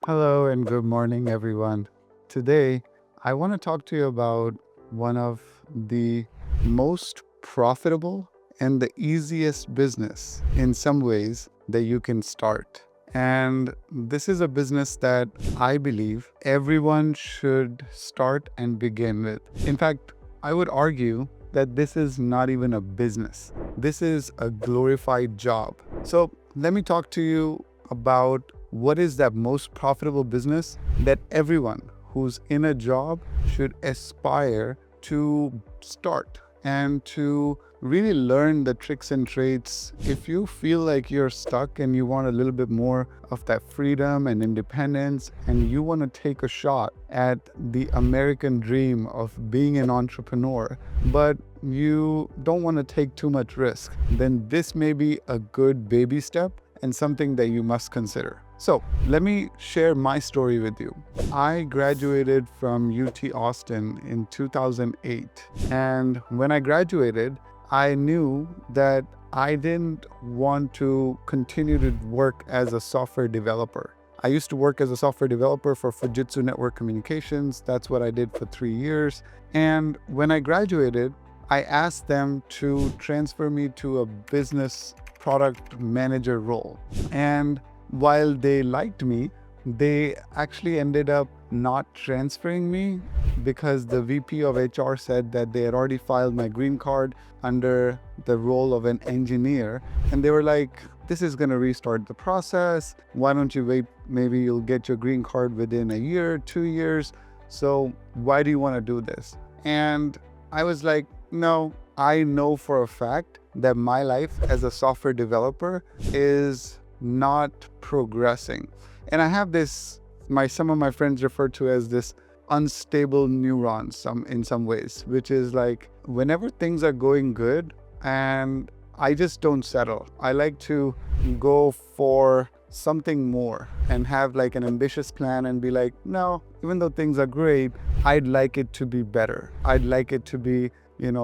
Hello and good morning, everyone. Today, I want to talk to you about one of the most profitable and the easiest business in some ways that you can start. And this is a business that I believe everyone should start and begin with. In fact, I would argue that this is not even a business. This is a glorified job. So let me talk to you about what is that most profitable business that everyone who's in a job should aspire to start and to really learn the tricks and traits. If you feel like you're stuck and you want a little bit more of that freedom and independence, and you want to take a shot at the American dream of being an entrepreneur, but you don't want to take too much risk, then this may be a good baby step and something that you must consider. So let me share my story with you. I graduated from UT Austin in 2008. And when I graduated, I knew that I didn't want to continue to work as a software developer. I used to work as a software developer for Fujitsu Network Communications. That's what I did for 3 years. And when I graduated, I asked them to transfer me to a business product manager role. And while they liked me, they actually ended up not transferring me because the VP of HR said that they had already filed my green card under the role of an engineer. And they were like, this is going to restart the process. Why don't you wait? Maybe you'll get your green card within a year, 2 years. So why do you want to do this? And I was like, no, I know for a fact that my life as a software developer is not progressing. And I have this, some of my friends refer to as this unstable neurons in some ways, which is like whenever things are going good and I just don't settle. I like to go for something more and have like an ambitious plan and be like, no, even though things are great, I'd like it to be better. I'd like it to be,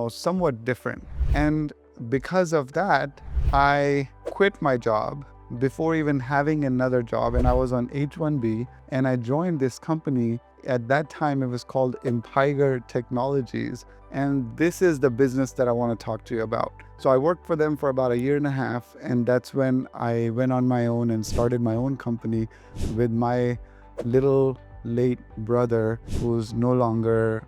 somewhat different. And because of that, I quit my job before even having another job, and I was on H-1B, and I joined this company. At that time, it was called Empiger Technologies, and this is the business that I want to talk to you about. So I worked for them for about 1.5 years, and that's when I went on my own and started my own company with my little late brother, who's no longer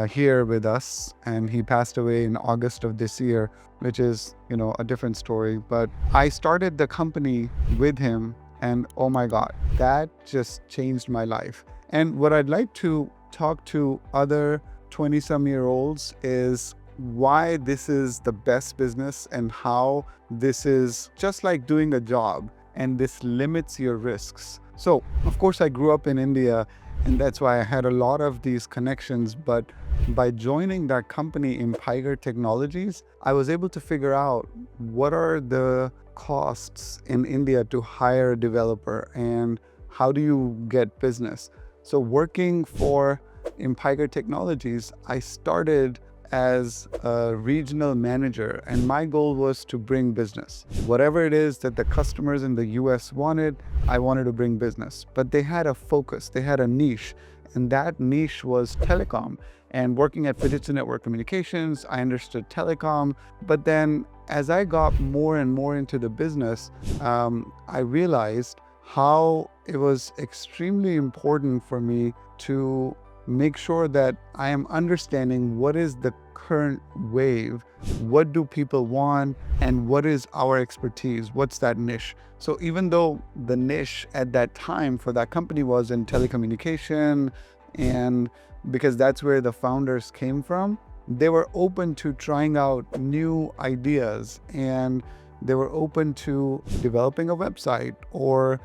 here with us, and he passed away in August of this year, which is, a different story. But I started the company with him, and oh my God, that just changed my life. And what I'd like to talk to other 20-some-year-olds is why this is the best business and how this is just like doing a job, and this limits your risks. So, of course, I grew up in India, and that's why I had a lot of these connections. But by joining that company, Empiger Technologies, I was able to figure out what are the costs in India to hire a developer and how do you get business. So working for Empiger Technologies, I started as a regional manager, and my goal was to bring business. Whatever it is that the customers in the US wanted, I wanted to bring business. But they had a focus, they had a niche, and that niche was telecom. And working at Fujitsu Network Communications, I understood telecom. But then as I got more and more into the business, I realized how it was extremely important for me to make sure that I am understanding what is the current wave, what do people want, and what is our expertise, what's that niche. So even though the niche at that time for that company was in telecommunication, and because that's where the founders came from, they were open to trying out new ideas, and they were open to developing a website, or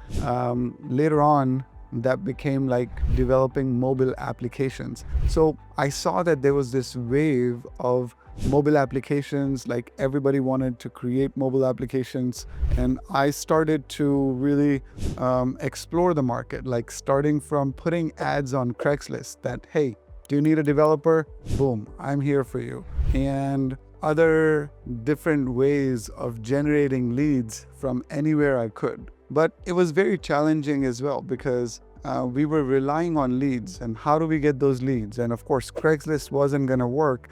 later on that became like developing mobile applications. So I saw that there was this wave of mobile applications, like everybody wanted to create mobile applications. And I started to really explore the market, like starting from putting ads on Craigslist that, hey, do you need a developer? Boom, I'm here for you. And other different ways of generating leads from anywhere I could. But it was very challenging as well, because we were relying on leads, and how do we get those leads? And of course, Craigslist wasn't going to work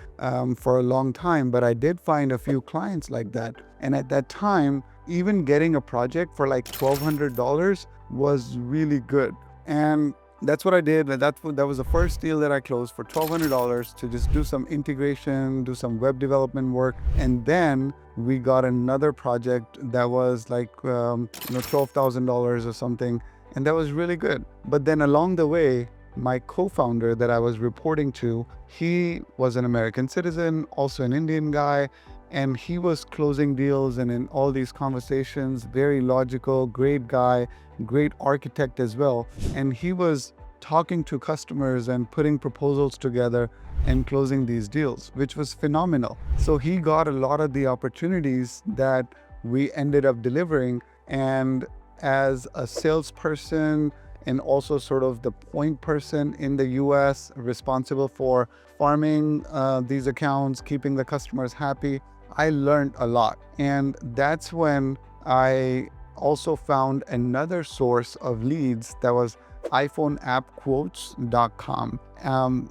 for a long time, but I did find a few clients like that. And at that time, even getting a project for like $1,200 was really good. And that's what I did. And that was the first deal that I closed for $1,200 to just do some integration, do some web development work. And then we got another project that was like $12,000 or something. And that was really good. But then along the way, my co-founder that I was reporting to, he was an American citizen, also an Indian guy, and he was closing deals and in all these conversations, very logical, great guy, great architect as well. And he was talking to customers and putting proposals together and closing these deals, which was phenomenal. So he got a lot of the opportunities that we ended up delivering. And as a salesperson and also sort of the point person in the US responsible for farming these accounts, keeping the customers happy, I learned a lot. And that's when I also found another source of leads that was iPhoneAppQuotes.com.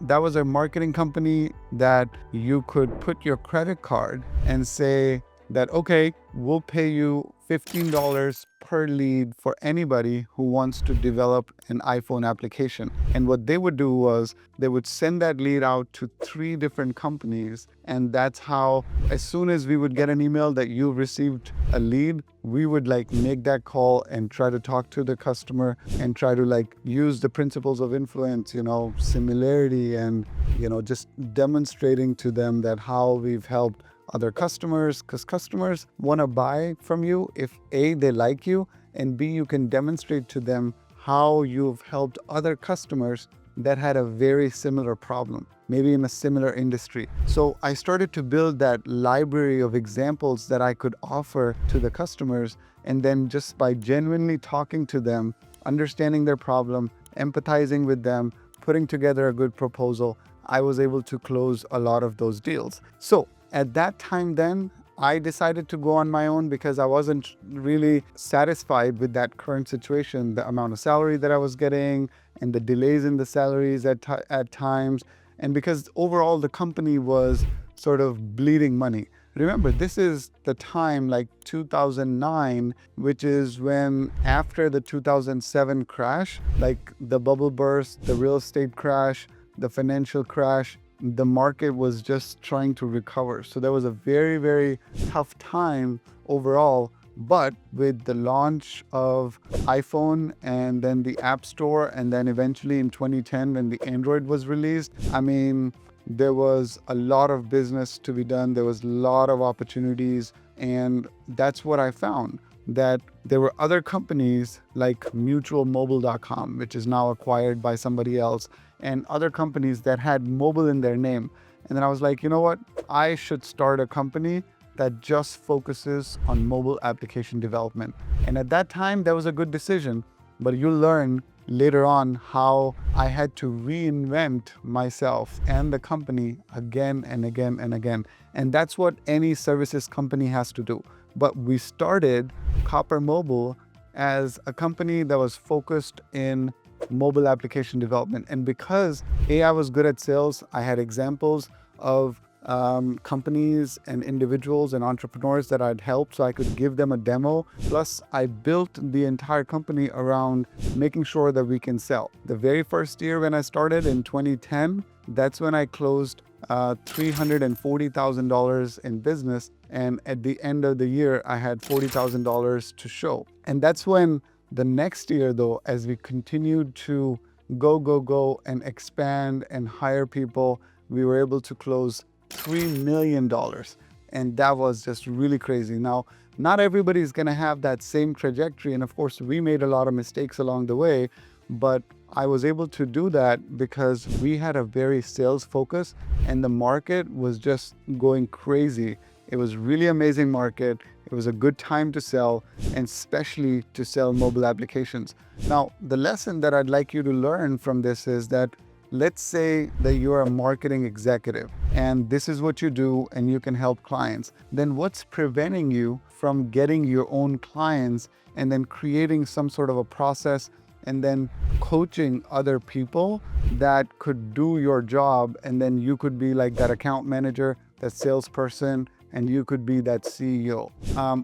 That was a marketing company that you could put your credit card and say that, okay, we'll pay you $15 per lead for anybody who wants to develop an iPhone application. And what they would do was they would send that lead out to 3 different companies. And that's how, as soon as we would get an email that you received a lead, we would like make that call and try to talk to the customer and try to like use the principles of influence, similarity, and, just demonstrating to them that how we've helped other customers, because customers want to buy from you if A, they like you, and B, you can demonstrate to them how you've helped other customers that had a very similar problem, maybe in a similar industry. So I started to build that library of examples that I could offer to the customers, and then just by genuinely talking to them, understanding their problem, empathizing with them, putting together a good proposal, I was able to close a lot of those deals. So at that time then, I decided to go on my own because I wasn't really satisfied with that current situation, the amount of salary that I was getting and the delays in the salaries at times. And because overall the company was sort of bleeding money. Remember, this is the time like 2009, which is when after the 2007 crash, like the bubble burst, the real estate crash, the financial crash, the market was just trying to recover. So there was a very, very tough time overall. But with the launch of iPhone and then the App Store, and then eventually in 2010 when the Android was released, there was a lot of business to be done. There was a lot of opportunities. And that's what I found, that there were other companies like mutualmobile.com, which is now acquired by somebody else, and other companies that had mobile in their name. And then I was like, you know what? I should start a company that just focuses on mobile application development. And at that time, that was a good decision. But you'll learn later on how I had to reinvent myself and the company again and again and again. And that's what any services company has to do. But we started Copper Mobile as a company that was focused in mobile application development. And because I was good at sales, I had examples of companies and individuals and entrepreneurs that I'd helped, so I could give them a demo. Plus, I built the entire company around making sure that we can sell. The very first year when I started in 2010, that's when I closed $340,000 in business. And at the end of the year, I had $40,000 to show. And that's when the next year, though, as we continued to go and expand and hire people, we were able to close $3 million. And that was just really crazy. Now, not everybody is going to have that same trajectory. And of course, we made a lot of mistakes along the way, but I was able to do that because we had a very sales focus and the market was just going crazy. It was really amazing market. It was a good time to sell, and especially to sell mobile applications. Now, the lesson that I'd like you to learn from this is that let's say that you're a marketing executive and this is what you do and you can help clients. Then what's preventing you from getting your own clients and then creating some sort of a process and then coaching other people that could do your job. And then you could be like that account manager, that salesperson, and you could be that CEO.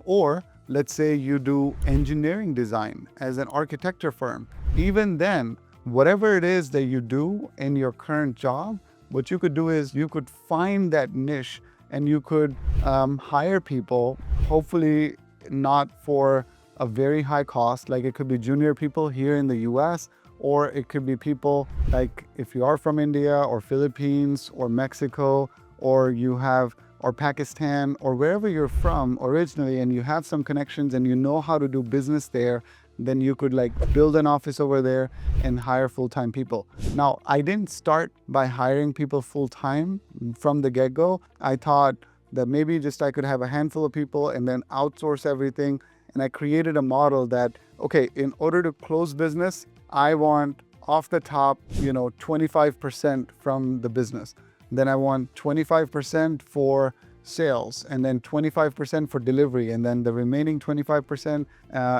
Or let's say you do engineering design as an architecture firm. Even then, whatever it is that you do in your current job, what you could do is you could find that niche and you could hire people, hopefully not for a very high cost. Like it could be junior people here in the US, or it could be people like if you are from India or Philippines or Mexico, or you have or Pakistan or wherever you're from originally, and you have some connections and you know how to do business there, then you could like build an office over there and hire full-time people. Now, I didn't start by hiring people full-time from the get-go. I thought that maybe just I could have a handful of people and then outsource everything. And I created a model that, okay, in order to close business, I want off the top, 25% from the business. Then I want 25% for sales, and then 25% for delivery, and then the remaining 25%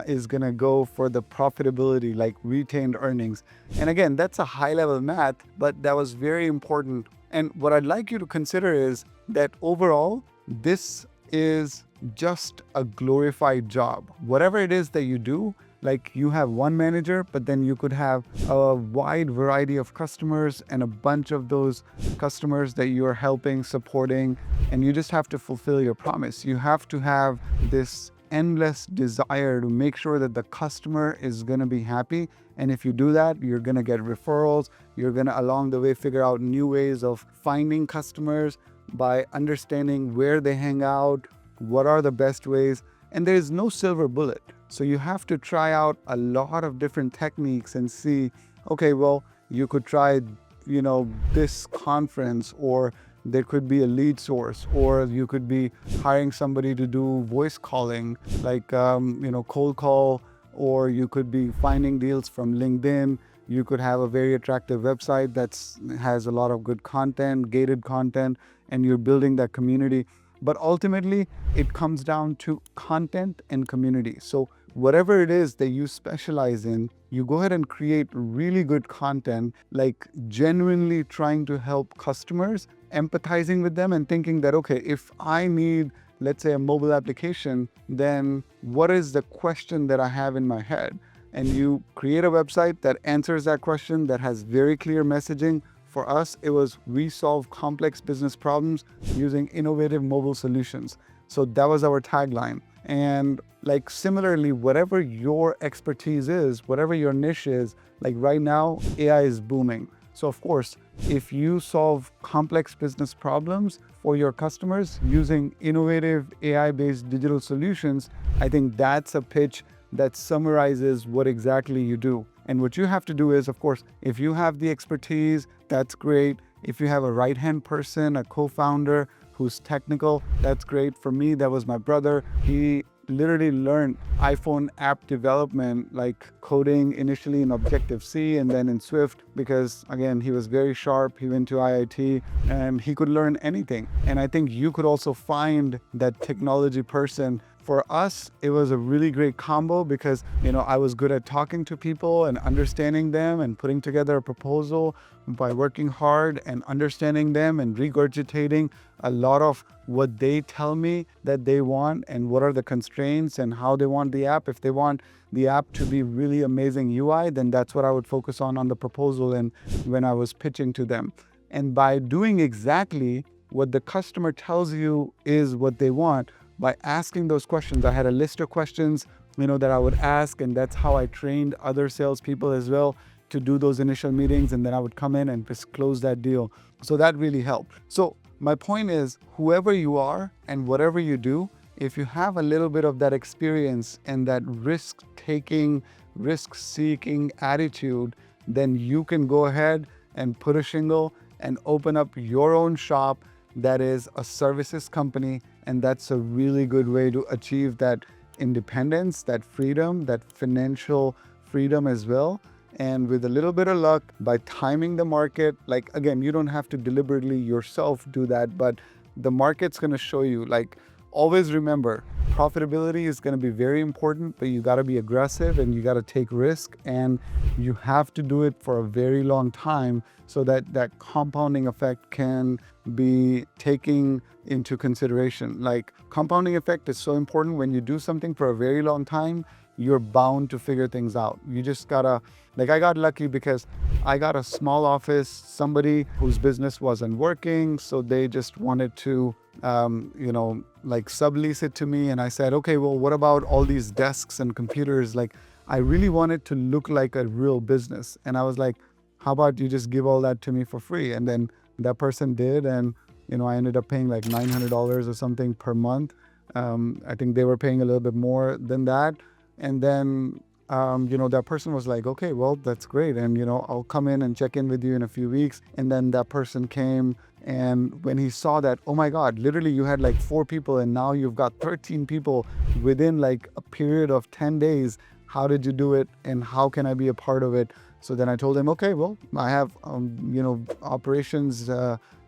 is gonna go for the profitability, like retained earnings. And again, that's a high level math, but that was very important. And what I'd like you to consider is that overall, this is just a glorified job. Whatever it is that you do, like you have one manager, but then you could have a wide variety of customers and a bunch of those customers that you're helping, supporting, and you just have to fulfill your promise. You have to have this endless desire to make sure that the customer is going to be happy. And if you do that, you're going to get referrals. You're going to along the way figure out new ways of finding customers by understanding where they hang out, what are the best ways. And there is no silver bullet. So you have to try out a lot of different techniques and see, okay, well, you could try, this conference, or there could be a lead source, or you could be hiring somebody to do voice calling, like, cold call, or you could be finding deals from LinkedIn. You could have a very attractive website that has a lot of good content, gated content, and you're building that community. But ultimately, it comes down to content and community. So whatever it is that you specialize in, you go ahead and create really good content, like genuinely trying to help customers, empathizing with them and thinking that, okay, if I need, let's say, a mobile application, then what is the question that I have in my head? And you create a website that answers that question, that has very clear messaging. For us, it was we solve complex business problems using innovative mobile solutions. So that was our tagline. And like similarly, whatever your expertise is, whatever your niche is, like right now, AI is booming. So of course, if you solve complex business problems for your customers using innovative AI-based digital solutions, I think that's a pitch that summarizes what exactly you do. And what you have to do is, of course, if you have the expertise, that's great. If you have a right-hand person, a co-founder who's technical, that's great. For me, that was my brother. He literally learned iPhone app development, like coding initially in Objective-C and then in Swift, because again, he was very sharp. He went to IIT and he could learn anything. And I think you could also find that technology person. For us, it was a really great combo because, I was good at talking to people and understanding them and putting together a proposal by working hard and understanding them and regurgitating a lot of what they tell me that they want and what are the constraints and how they want the app. If they want the app to be really amazing UI, then that's what I would focus on the proposal and when I was pitching to them. And by doing exactly what the customer tells you is what they want, by asking those questions, I had a list of questions, that I would ask, and that's how I trained other salespeople as well to do those initial meetings, and then I would come in and just close that deal. So that really helped. So my point is, whoever you are and whatever you do, if you have a little bit of that experience and that risk-taking, risk-seeking attitude, then you can go ahead and put a shingle and open up your own shop that is a services company. And that's a really good way to achieve that independence, that freedom, that financial freedom as well. And with a little bit of luck, by timing the market, like again, you don't have to deliberately yourself do that, but the market's going to show you like, always remember, profitability is going to be very important, but you got to be aggressive and you got to take risk, and you have to do it for a very long time so that that compounding effect can be taken into consideration. Like, compounding effect is so important. When you do something for a very long time, you're bound to figure things out. You just gotta, like, I got lucky because I got a small office, somebody whose business wasn't working, so they just wanted to like sublease it to me. And I said, okay, well, what about all these desks and computers? Like, I really wanted to look like a real business. And I was like, how about you just give all that to me for free? And then that person did. And, I ended up paying like $900 or something per month. I think they were paying a little bit more than that. And then, that person was like, okay, well, that's great. And, I'll come in and check in with you in a few weeks. And then that person came, and when he saw that, oh my God, literally you had like 4 people and now you've got 13 people within like a period of 10 days. How did you do it? And how can I be a part of it? So then I told him, okay, well, I have, operations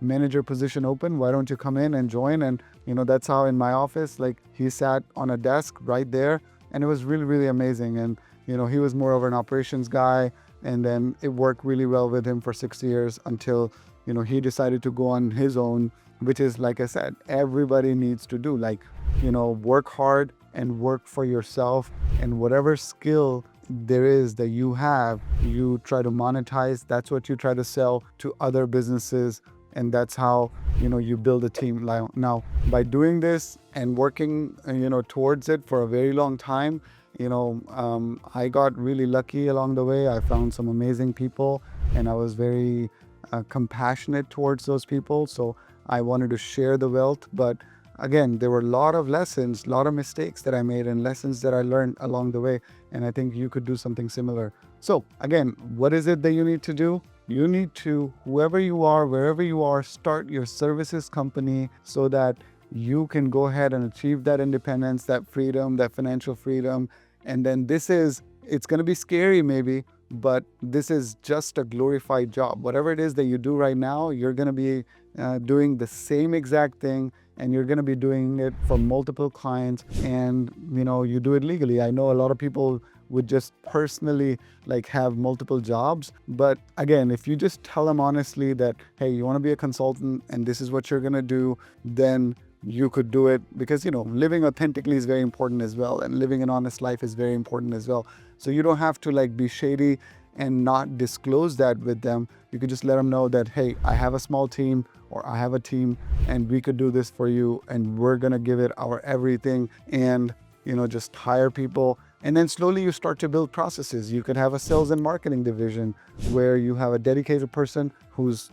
manager position open. Why don't you come in and join? And, that's how in my office, like, he sat on a desk right there. And it was really, really amazing. And, he was more of an operations guy. And then it worked really well with him for 6 years until, he decided to go on his own, which is, like I said, everybody needs to do. Like, work hard and work for yourself. And whatever skill there is that you have, you try to monetize. That's what you try to sell to other businesses. And that's how, you build a team. Now, by doing this and working, towards it for a very long time, I got really lucky along the way. I found some amazing people, and I was very compassionate towards those people. So I wanted to share the wealth. But again, there were a lot of lessons, a lot of mistakes that I made and lessons that I learned along the way. And I think you could do something similar. So again, what is it that you need to do? You need to, whoever you are, wherever you are, start your services company so that you can go ahead and achieve that independence, that freedom, that financial freedom. And then it's going to be scary maybe, but this is just a glorified job. Whatever it is that you do right now, you're going to be doing the same exact thing, and you're going to be doing it for multiple clients, and you do it legally. I know a lot of people would just personally like have multiple jobs, but again, if you just tell them honestly that, hey, you want to be a consultant and this is what you're going to do, then you could do it. Because living authentically is very important as well, and living an honest life is very important as well. So you don't have to like be shady and not disclose that with them. You could just let them know that, hey, I have a small team, or I have a team, and we could do this for you, and we're gonna give it our everything, and just hire people. And then slowly you start to build processes. You could have a sales and marketing division where you have a dedicated person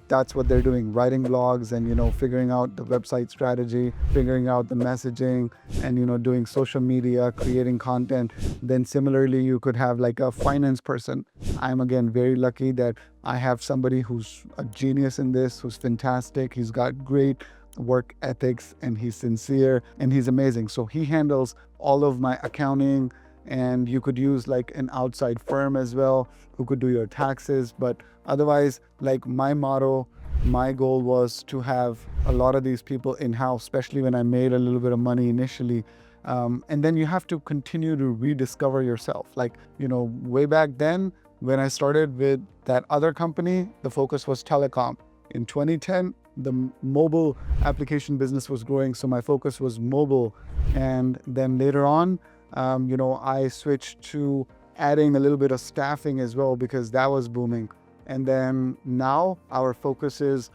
that's what they're doing, writing blogs and, figuring out the website strategy, figuring out the messaging, and, doing social media, creating content. Then similarly, you could have like a finance person. I'm again very lucky that I have somebody who's a genius in this, who's fantastic. He's got great work ethics and he's sincere and he's amazing. So he handles all of my accounting. And you could use like an outside firm as well who could do your taxes. But otherwise, like my motto, my goal was to have a lot of these people in-house, especially when I made a little bit of money initially. And then you have to continue to rediscover yourself. Like, way back then when I started with that other company, the focus was telecom. In 2010, the mobile application business was growing. So my focus was mobile. And then later on, I switched to adding a little bit of staffing as well because that was booming. And then now our focus is,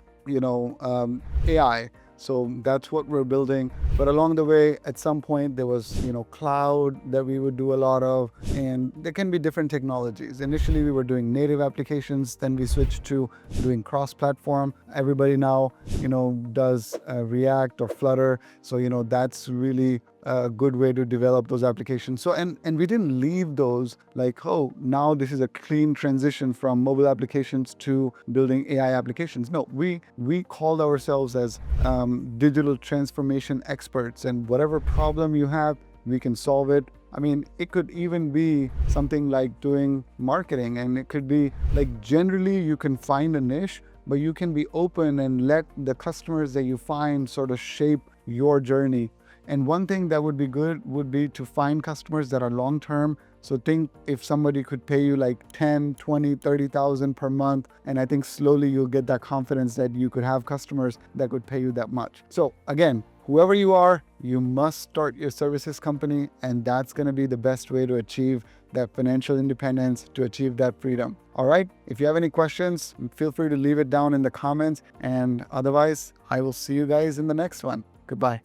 AI. So that's what we're building. But along the way, at some point, there was, cloud that we would do a lot of, and there can be different technologies. Initially, we were doing native applications. Then we switched to doing cross-platform. Everybody now, does React or Flutter. So, that's really a good way to develop those applications. So, and we didn't leave those like, oh, now this is a clean transition from mobile applications to building AI applications. No, we called ourselves as digital transformation experts, and whatever problem you have, we can solve it. I mean, it could even be something like doing marketing, and it could be like generally you can find a niche, but you can be open and let the customers that you find sort of shape your journey. And one thing that would be good would be to find customers that are long-term. So think if somebody could pay you like 10, 20, 30,000 per month. And I think slowly you'll get that confidence that you could have customers that could pay you that much. So again, whoever you are, you must start your services company, and that's going to be the best way to achieve that financial independence, to achieve that freedom. All right. If you have any questions, feel free to leave it down in the comments. And otherwise, I will see you guys in the next one. Goodbye.